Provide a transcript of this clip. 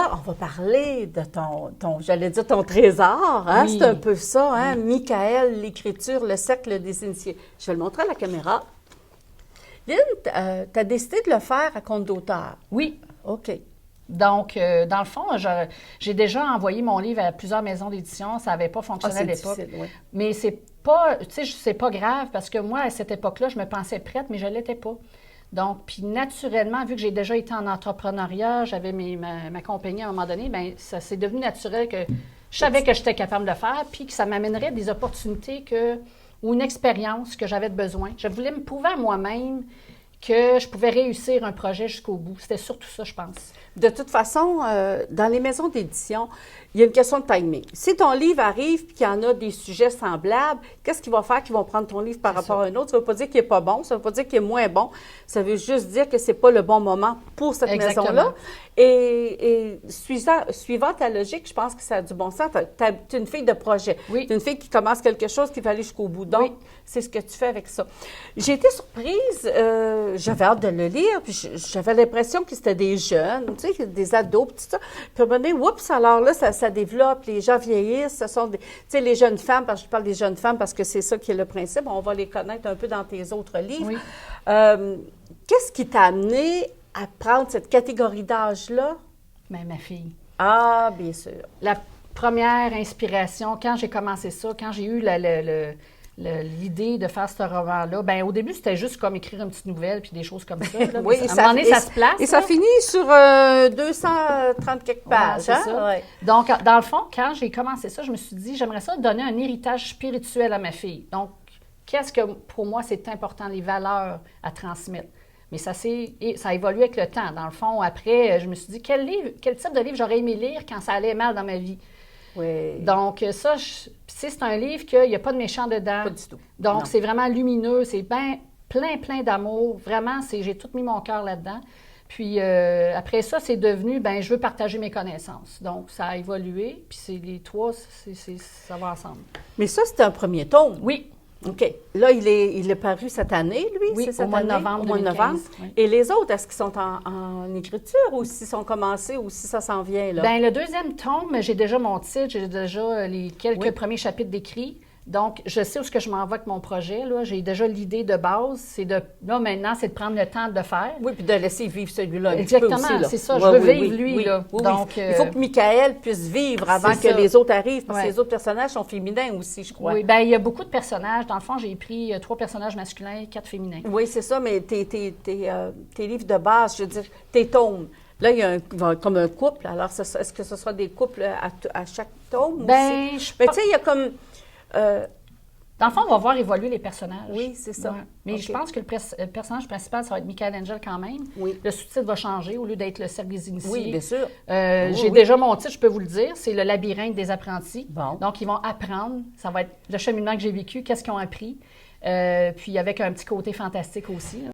là, on va parler de j'allais dire ton trésor, hein? Oui. C'est un peu ça, hein? Michael, l'écriture, le cercle des initiés. Je vais le montrer à la caméra. Lynn, tu as décidé de le faire à compte d'auteur. Oui. OK. Donc, dans le fond, j'ai déjà envoyé mon livre à plusieurs maisons d'édition. Ça n'avait pas fonctionné à l'époque. Oui. Mais c'est pas, tu sais, c'est pas grave parce que moi, à cette époque-là, je me pensais prête, mais je ne l'étais pas. Donc, puis naturellement, vu que j'ai déjà été en entrepreneuriat, j'avais ma compagnie à un moment donné, bien, ça c'est devenu naturel que je savais que j'étais capable de le faire, puis que ça m'amènerait des opportunités ou une expérience que j'avais besoin. Je voulais me prouver à moi-même que je pouvais réussir un projet jusqu'au bout. C'était surtout ça, je pense. De toute façon, dans les maisons d'édition, il y a une question de timing. Si ton livre arrive et qu'il y en a des sujets semblables, qu'est-ce qu'ils vont faire qu'ils vont prendre ton livre par rapport à un autre? Ça ne veut pas dire qu'il n'est pas bon, ça ne veut pas dire qu'il est moins bon. Ça veut juste dire que ce n'est pas le bon moment pour cette maison-là. Et suivant ta logique, je pense que ça a du bon sens. Tu es une fille de projet. Oui. Tu es une fille qui commence quelque chose qui va aller jusqu'au bout. Donc, c'est ce que tu fais avec ça. J'ai été surprise. J'avais hâte de le lire. Puis j'avais l'impression que c'était des jeunes, tu sais, des ados, tout ça. Puis à un moment donné, oups, alors là, ça développe. Les gens vieillissent. Ce sont tu sais, les jeunes femmes, parce que je parle des jeunes femmes parce que c'est ça qui est le principe. On va les connaître un peu dans tes autres livres. Oui. Qu'est-ce qui t'a amené à prendre cette catégorie d'âge-là? Bien, ma fille. Ah, bien sûr. La première inspiration, quand j'ai commencé ça, quand j'ai eu l'idée de faire ce roman-là, bien, au début, c'était juste comme écrire une petite nouvelle puis des choses comme ça. Là. Oui, à un moment donné, ça se place. Et ça finit sur 230 quelques pages. Ouais, c'est ça. Ouais. Donc, dans le fond, quand j'ai commencé ça, je me suis dit, j'aimerais ça donner un héritage spirituel à ma fille. Donc, qu'est-ce que, pour moi, c'est important, les valeurs à transmettre. Mais ça a évolué avec le temps. Dans le fond, après, je me suis dit, quel type de livre j'aurais aimé lire quand ça allait mal dans ma vie? Oui. Donc, ça, c'est un livre qu'il n'y a pas de méchant dedans. Pas du tout. Donc, Non. c'est vraiment lumineux, c'est plein d'amour. Vraiment, j'ai tout mis mon cœur là-dedans. Puis, après ça, c'est devenu, je veux partager mes connaissances. Donc, ça a évolué. Puis, c'est les trois, ça va ensemble. Mais ça, c'était un premier tome. Oui. OK. Là, il est paru cette année, lui? Oui, c'est cette au mois de année, novembre au mois de 2015, novembre. oui. Et les autres, est-ce qu'ils sont en écriture ou s'ils sont commencés ou si ça s'en vient, là? Bien, le deuxième tome, j'ai déjà mon titre, j'ai déjà les quelques premiers chapitres d'écrits. Donc, je sais où est-ce que je m'en vais avec mon projet. Là. J'ai déjà l'idée de base. Là, maintenant, c'est de prendre le temps de le faire. Oui, puis de laisser vivre celui-là. Exactement, c'est ça. Je veux vivre lui. Là. Oui, donc, il faut que Michael puisse vivre avant que les autres arrivent, parce que les autres personnages sont féminins aussi, je crois. Oui, bien, il y a beaucoup de personnages. Dans le fond, j'ai pris 3 personnages masculins et 4 féminins. Oui, c'est ça, mais tes livres de base, je veux dire, tes tomes. Là, il y a comme un couple. Alors, est-ce que ce sera des couples à chaque tome? Bien, tu sais, il y a comme... dans le fond, on va voir évoluer les personnages. Oui, c'est ça. Ouais. Mais je pense que le personnage principal, ça va être Michael Angel quand même. Oui. Le sous-titre va changer au lieu d'être le cercle des initiés. Oui, bien sûr. J'ai déjà mon titre, je peux vous le dire. C'est le labyrinthe des apprentis. Bon. Donc, ils vont apprendre. Ça va être le cheminement que j'ai vécu, qu'est-ce qu'ils ont appris. Puis avec un petit côté fantastique aussi. Là.